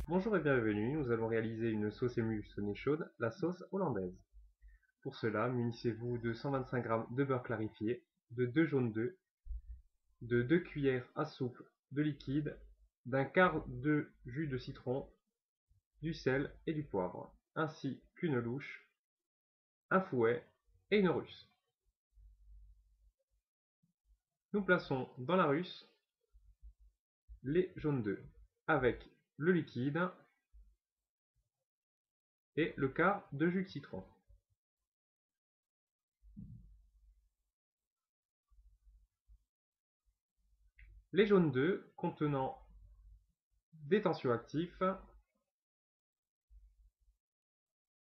Bonjour et bienvenue, nous allons réaliser une sauce émulsionnée chaude, la sauce hollandaise. Pour cela, munissez-vous de 125 g de beurre clarifié, de 2 jaunes d'œufs, de 2 cuillères à soupe de liquide, d'un quart de jus de citron, du sel et du poivre, ainsi qu'une louche, un fouet et une russe. Nous plaçons dans la russe les jaunes d'œufs avec le liquide et le quart de jus de citron. Les jaunes d'œufs contenant des tensioactifs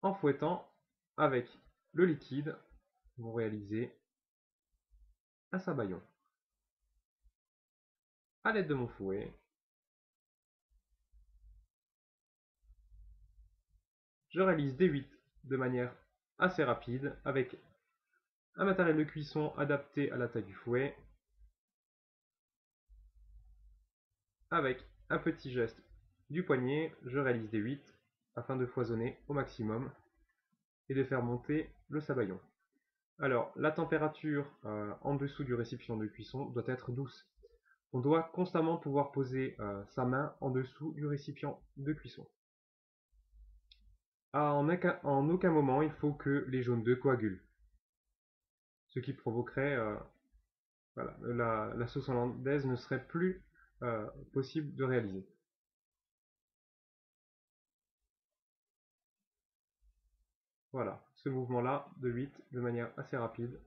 en fouettant avec le liquide, vous réalisez un sabayon. A l'aide de mon fouet, je réalise des huîtres de manière assez rapide avec un matériel de cuisson adapté à la taille du fouet, avec un petit geste du poignet, je réalise des huîtres afin de foisonner au maximum et de faire monter le sabayon. Alors, la température en dessous du récipient de cuisson doit être douce. On doit constamment pouvoir poser sa main en dessous du récipient de cuisson. En aucun moment il faut que les jaunes d'œufs coagulent, ce qui provoquerait voilà, la sauce hollandaise ne serait plus possible de réaliser. Voilà, ce mouvement-là de 8 de manière assez rapide.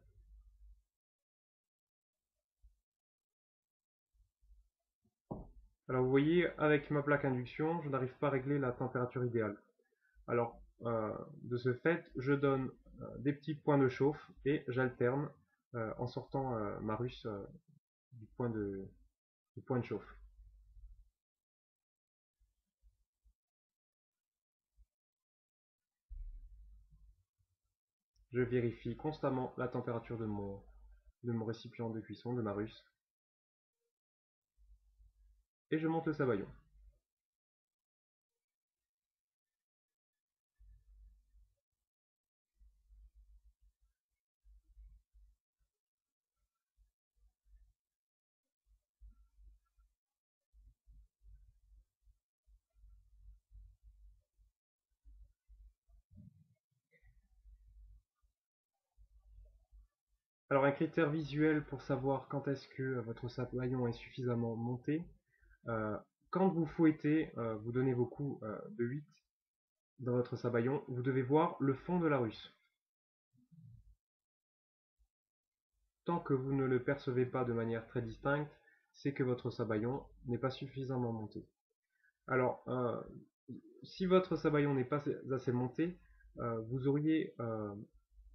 Alors vous voyez, avec ma plaque induction, je n'arrive pas à régler la température idéale. Alors, de ce fait, je donne des petits points de chauffe et j'alterne en sortant ma russe du point de chauffe. Je vérifie constamment la température de mon récipient de cuisson, de ma russe, et je monte le sabayon. Alors un critère visuel pour savoir quand est-ce que votre sabayon est suffisamment monté, euh, quand vous fouettez, vous donnez vos coups de 8 dans votre sabayon, vous devez voir le fond de la russe. Tant que vous ne le percevez pas de manière très distincte, c'est que votre sabayon n'est pas suffisamment monté. Alors, si votre sabayon n'est pas assez monté, vous auriez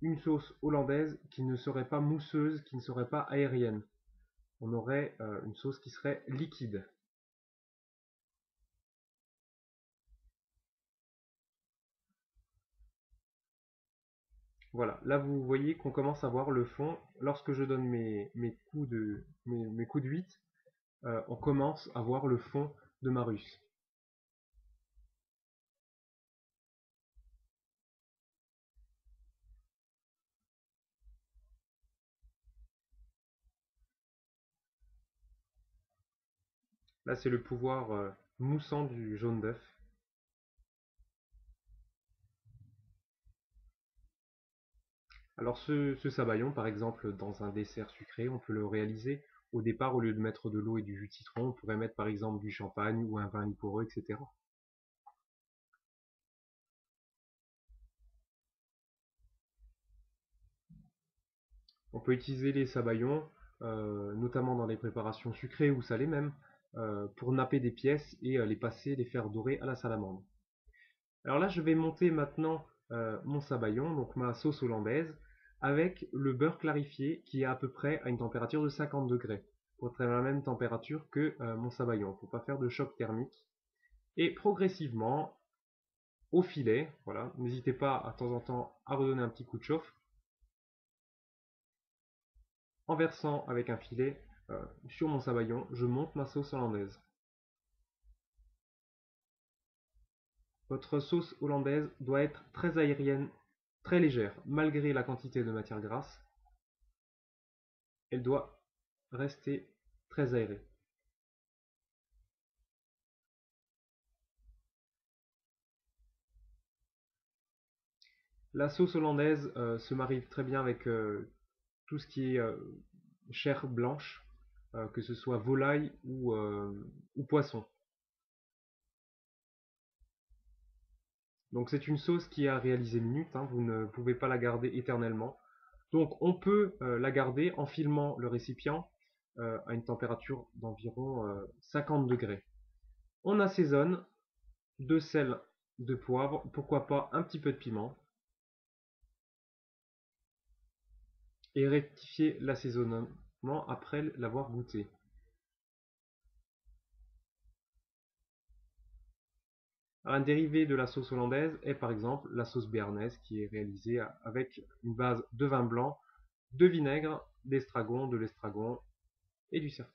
une sauce hollandaise qui ne serait pas mousseuse, qui ne serait pas aérienne. On aurait une sauce qui serait liquide. Voilà, là vous voyez qu'on commence à voir le fond. Lorsque je donne mes coups de 8, on commence à voir le fond de ma russe. Là c'est le pouvoir moussant du jaune d'œuf. Alors ce sabayon, par exemple, dans un dessert sucré, on peut le réaliser. Au départ, au lieu de mettre de l'eau et du jus de citron, on pourrait mettre par exemple du champagne ou un vin liquoreux, etc. On peut utiliser les sabayons, notamment dans les préparations sucrées ou salées même, pour napper des pièces et les passer, les faire dorer à la salamandre. Alors là, je vais monter maintenant mon sabayon, donc ma sauce hollandaise, avec le beurre clarifié qui est à peu près à une température de 50 degrés, pour être à la même température que mon sabayon. Il ne faut pas faire de choc thermique. Et progressivement, au filet, voilà, n'hésitez pas à temps en temps à redonner un petit coup de chauffe, en versant avec un filet sur mon sabayon, je monte ma sauce hollandaise. Votre sauce hollandaise doit être très aérienne, très légère. Malgré la quantité de matière grasse, elle doit rester très aérée. La sauce hollandaise se marie très bien avec tout ce qui est chair blanche, que ce soit volaille ou poisson. Donc c'est une sauce qui est à réaliser minute, hein, vous ne pouvez pas la garder éternellement. Donc on peut la garder en filmant le récipient à une température d'environ 50 degrés. On assaisonne de sel, de poivre, pourquoi pas un petit peu de piment. Et rectifier l'assaisonnement après l'avoir goûté. Un dérivé de la sauce hollandaise est par exemple la sauce béarnaise qui est réalisée avec une base de vin blanc, de vinaigre, de l'estragon et du cerf.